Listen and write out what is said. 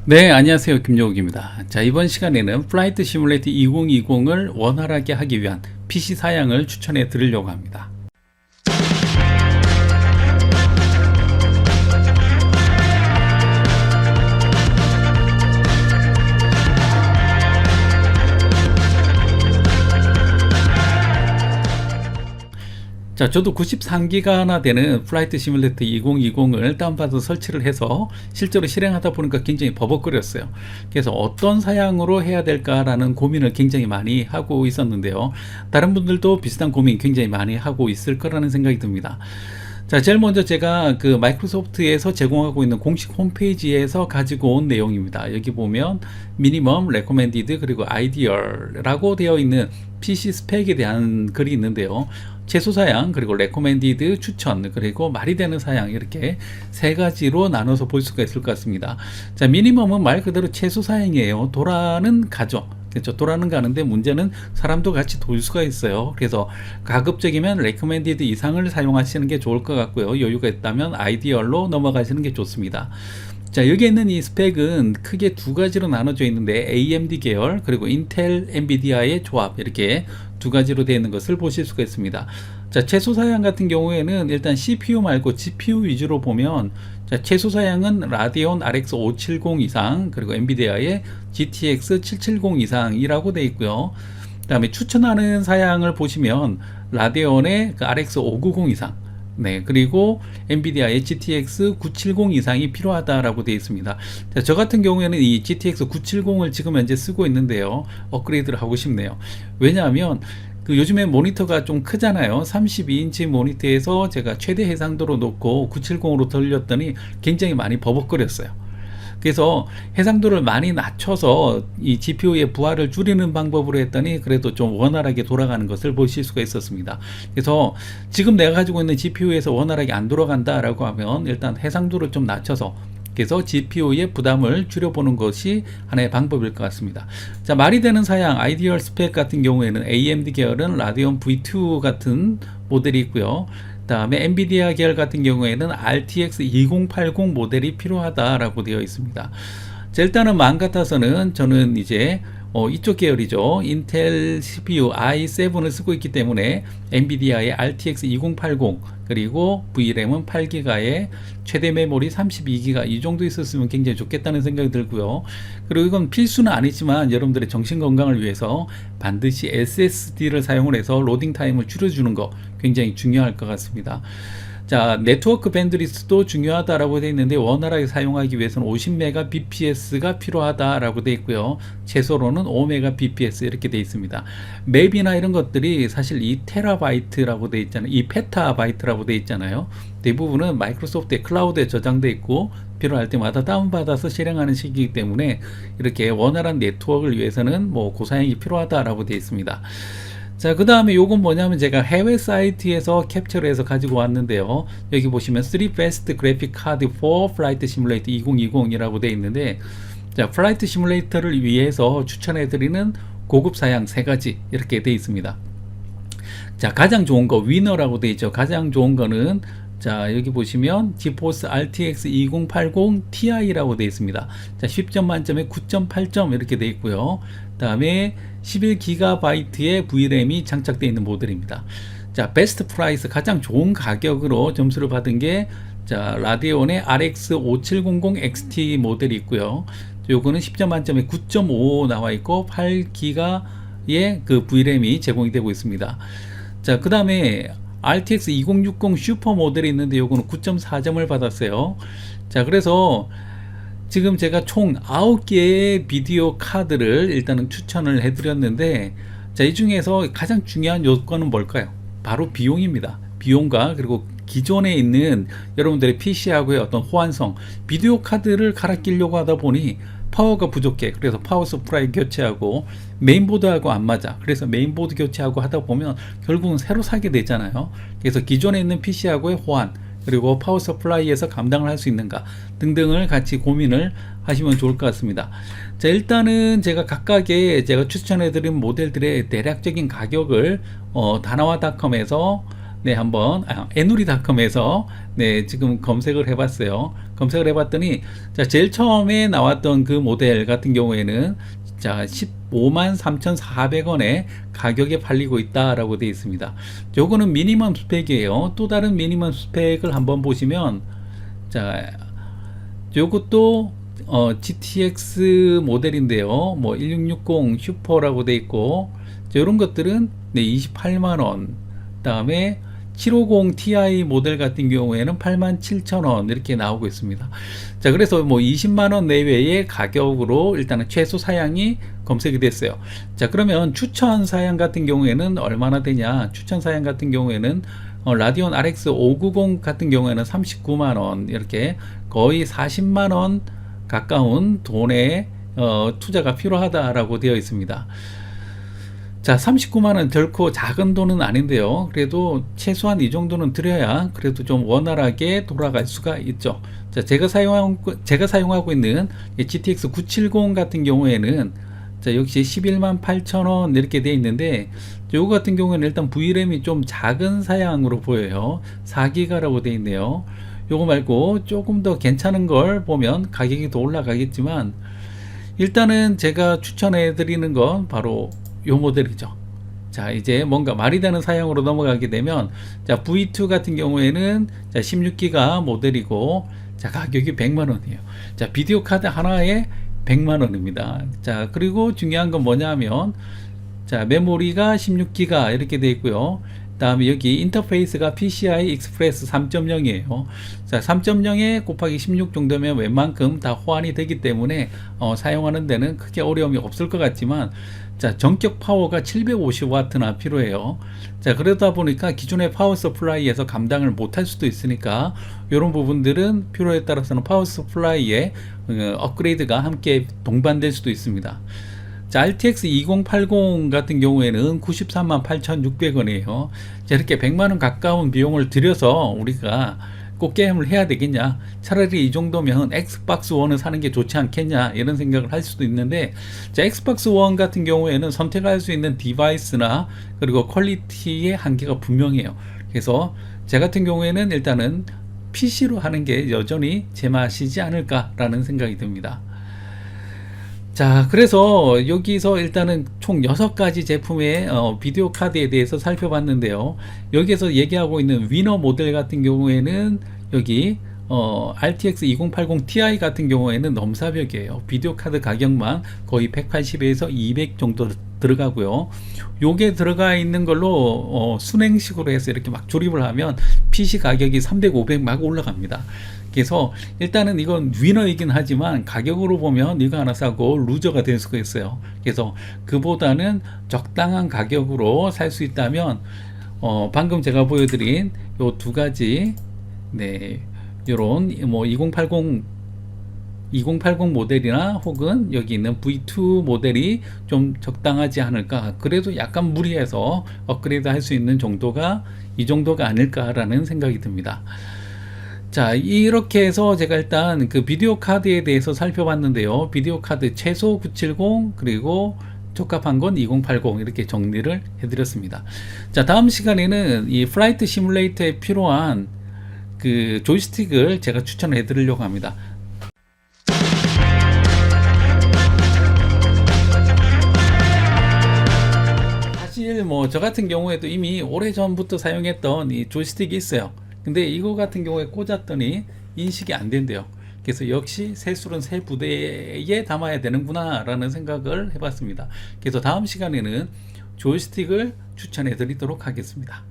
네, 안녕하세요. 김종욱입니다. 자, 이번 시간에는 플라이트 시뮬레이터 2020을 원활하게 하기 위한 PC 사양을 추천해 드리려고 합니다. 자, 저도 93기가나 되는 플라이트 시뮬레이터 2020을 다운받아서 설치를 해서 실제로 실행하다 보니까 굉장히 버벅거렸어요. 그래서 어떤 사양으로 해야 될까라는 고민을 굉장히 많이 하고 있었는데요. 다른 분들도 비슷한 고민 굉장히 많이 하고 있을 거라는 생각이 듭니다. 자, 제일 먼저 제가 그 마이크로소프트에서 제공하고 있는 공식 홈페이지에서 가지고 온 내용입니다. 여기 보면 미니멈, 레코멘디드, 그리고 아이디얼라고 되어 있는 PC 스펙에 대한 글이 있는데요. 최소 사양, 그리고 레코멘디드, 추천, 그리고 말이 되는 사양, 이렇게 세 가지로 나눠서 볼 수가 있을 것 같습니다. 자, 미니멈은 말 그대로 최소 사양이에요. 돌아는 가죠. 그렇죠. 돌아는 가는데 문제는 사람도 같이 돌 수가 있어요. 그래서 가급적이면 레코멘디드 이상을 사용하시는 게 좋을 것 같고요. 여유가 있다면 아이디얼로 넘어가시는 게 좋습니다. 자, 여기 있는 이 스펙은 크게 두 가지로 나눠져 있는데 AMD 계열 그리고 인텔 엔비디아의 조합, 이렇게 두 가지로 되어 있는 것을 보실 수가 있습니다. 자, 최소 사양 같은 경우에는 일단 CPU 말고 GPU 위주로 보면, 자, 최소 사양은 라디온 RX 570 이상, 그리고 엔비디아의 GTX 770 이상이라고 되어 있고요. 그 다음에 추천하는 사양을 보시면 라디온의 그 RX 590 이상, 네, 그리고 엔비디아의 GTX 970 이상이 필요하다라고 되어 있습니다. 자, 저 같은 경우에는 이 GTX 970을 지금 현재 쓰고 있는데요. 업그레이드를 하고 싶네요. 왜냐하면 그 요즘에 모니터가 좀 크잖아요. 32인치 모니터에서 제가 최대 해상도로 놓고 970으로 돌렸더니 굉장히 많이 버벅거렸어요. 그래서 해상도를 많이 낮춰서 이 GPU의 부하를 줄이는 방법으로 했더니 그래도 좀 원활하게 돌아가는 것을 보실 수가 있었습니다. 그래서 지금 내가 가지고 있는 GPU에서 원활하게 안 돌아간다라고 하면 일단 해상도를 좀 낮춰서, 그래서 GPU의 부담을 줄여보는 것이 하나의 방법일 것 같습니다. 자, 말이 되는 사양, 아이디얼 스펙 같은 경우에는 AMD 계열은 라디온 V2 같은 모델이 있고요. 다음에 엔비디아 계열 같은 경우에는 RTX 2080 모델이 필요하다라고 되어 있습니다. 자, 일단은 마음 같아서는 저는 이제 이쪽 계열이죠. 인텔 CPU i7을 쓰고 있기 때문에 엔비디아의 RTX 2080 그리고 VRAM은 8기가에 최대 메모리 32기가 이 정도 있었으면 굉장히 좋겠다는 생각이 들고요. 그리고 이건 필수는 아니지만 여러분들의 정신 건강을 위해서 반드시 SSD를 사용을 해서 로딩 타임을 줄여주는 거 굉장히 중요할 것 같습니다. 자, 네트워크 밴드위스도 중요하다라고 되어 있는데 원활하게 사용하기 위해서는 50Mbps가 필요하다라고 되어 있고요. 최소로는 5Mbps 이렇게 되어 있습니다. 맵이나 이런 것들이 사실 이 테라바이트라고 되어 있잖아요. 이 페타바이트라고 되어 있잖아요. 대부분은 마이크로소프트의 클라우드에 저장되어 있고 필요할 때마다 다운받아서 실행하는 시기이기 때문에 이렇게 원활한 네트워크를 위해서는 뭐 고사양이 필요하다라고 되어 있습니다. 자, 그 다음에 요건 뭐냐면 제가 해외 사이트에서 캡처를 해서 가지고 왔는데요. 여기 보시면 3 Best Graphic Card for Flight Simulator 2020이라고 되어 있는데, 자, 플라이트 시뮬레이터를 위해서 추천해드리는 고급 사양 3가지 이렇게 되어 있습니다. 자, 가장 좋은 거 위너라고 되어 있죠. 가장 좋은 거는, 자, 여기 보시면 지포스 RTX 2080 Ti라고 되어 있습니다. 자, 10점 만점에 9.8점 이렇게 되어 있고요. 그 다음에 11GB의 VRAM이 장착되어 있는 모델입니다. 자, 베스트 프라이스, 가장 좋은 가격으로 점수를 받은 게, 자, 라디온의 RX 5700 XT 모델이 있고요. 요거는 10점 만점에 9.5 나와 있고 8기가의 그 VRAM이 제공이 되고 있습니다. 자, 그 다음에 RTX 2060 슈퍼 모델이 있는데 요거는 9.4점을 받았어요. 자, 그래서 지금 제가 총 9개의 비디오 카드를 일단은 추천을 해드렸는데, 자, 이 중에서 가장 중요한 요건은 뭘까요? 바로 비용입니다. 비용과 그리고 기존에 있는 여러분들의 PC하고의 어떤 호환성, 비디오 카드를 갈아 끼려고 하다 보니 파워가 부족해. 그래서 파워 서프라이 교체하고 메인보드하고 안 맞아. 그래서 메인보드 교체하고 하다 보면 결국은 새로 사게 되잖아요. 그래서 기존에 있는 PC하고의 호환, 그리고 파워 서플라이에서 감당을 할 수 있는가 등등을 같이 고민을 하시면 좋을 것 같습니다. 자, 일단은 제가 각각의 제가 추천해드린 모델들의 대략적인 가격을 다나와닷컴에서 네, 한번 에누리닷컴에서 네, 지금 검색을 해봤어요. 검색을 해봤더니 자, 제일 처음에 나왔던 그 모델 같은 경우에는 자, 15만 3,400원에 가격에 팔리고 있다라고 되어 있습니다. 요거는 미니멈 스펙이에요. 또 다른 미니멈 스펙을 한번 보시면 자, 요것도 GTX 모델인데요. 뭐 1660 슈퍼라고 되어 있고 이런 것들은 네, 28만원. 그다음에 750 Ti 모델 같은 경우에는 87,000원 이렇게 나오고 있습니다. 자, 그래서 뭐 20만원 내외의 가격으로 일단은 최소 사양이 검색이 됐어요. 자, 그러면 추천 사양 같은 경우에는 얼마나 되냐? 추천 사양 같은 경우에는 라디온 RX 590 같은 경우에는 39만원 이렇게 거의 40만원 가까운 돈의 투자가 필요하다라고 되어 있습니다. 자, 39만원 결코 작은 돈은 아닌데요. 그래도 최소한 이 정도는 들여야 그래도 좀 원활하게 돌아갈 수가 있죠. 자, 제가 사용하고 있는 GTX 970 같은 경우에는 자, 역시 11만 8천원 이렇게 되어 있는데 요거 같은 경우에는 일단 VRAM이 좀 작은 사양으로 보여요. 4기가라고 되어 있네요. 요거 말고 조금 더 괜찮은 걸 보면 가격이 더 올라가겠지만 일단은 제가 추천해 드리는 건 바로 요 모델이죠. 자, 이제 뭔가 말이 되는 사양으로 넘어가게 되면 자, V2 같은 경우에는 자, 16기가 모델이고 자, 가격이 100만원이에요. 자, 비디오 카드 하나에 100만원입니다. 자, 그리고 중요한 건 뭐냐면 자, 메모리가 16기가 이렇게 되어 있고요. 다음에 여기 인터페이스가 PCI Express 3.0이에요. 자, 3.0에 곱하기 16 정도면 웬만큼 다 호환이 되기 때문에 사용하는 데는 크게 어려움이 없을 것 같지만 자, 전격 파워가 750W나 필요해요. 자, 그러다 보니까 기존의 파워 서플라이에서 감당을 못할 수도 있으니까 이런 부분들은 필요에 따라서는 파워 서플라이의 업그레이드가 함께 동반될 수도 있습니다. 자, RTX 2080 같은 경우에는 93만 8,600원이에요. 자, 이렇게 100만원 가까운 비용을 들여서 우리가 꼭 게임을 해야 되겠냐? 차라리 이 정도면 엑스박스 1을 사는 게 좋지 않겠냐? 이런 생각을 할 수도 있는데, 자, 엑스박스 1 같은 경우에는 선택할 수 있는 디바이스나 그리고 퀄리티의 한계가 분명해요. 그래서 제 같은 경우에는 일단은 PC로 하는 게 여전히 제 맛이지 않을까라는 생각이 듭니다. 자, 그래서 여기서 일단은 총 6가지 제품의 비디오 카드에 대해서 살펴봤는데요. 여기에서 얘기하고 있는 위너 모델 같은 경우에는 여기 RTX 2080 Ti 같은 경우에는 넘사벽이에요. 비디오 카드 가격만 거의 180에서 200 정도 들어가고요. 요게 들어가 있는 걸로 순행식으로 해서 이렇게 막 조립을 하면 PC 가격이 300, 500 막 올라갑니다. 그래서 일단은 이건 위너이긴 하지만 가격으로 보면 이거 하나 사고 루저가 될 수가 있어요. 그래서 그보다는 적당한 가격으로 살 수 있다면 방금 제가 보여드린 요 두 가지 네, 요런 뭐 2080 모델이나 혹은 여기 있는 V2 모델이 좀 적당하지 않을까. 그래도 약간 무리해서 업그레이드 할 수 있는 정도가 이 정도가 아닐까라는 생각이 듭니다. 자, 이렇게 해서 제가 일단 그 비디오 카드에 대해서 살펴봤는데요. 비디오 카드 최소 970 그리고 적합한 건 2080 이렇게 정리를 해드렸습니다. 자, 다음 시간에는 이 플라이트 시뮬레이터에 필요한 그 조이스틱을 제가 추천을 해드리려고 합니다. 사실 뭐 저 같은 경우에도 이미 오래전부터 사용했던 이 조이스틱이 있어요. 근데 이거 같은 경우에 꽂았더니 인식이 안 된대요. 그래서 역시 새술은 새 부대에 담아야 되는구나 라는 생각을 해봤습니다. 그래서 다음 시간에는 조이스틱을 추천해 드리도록 하겠습니다.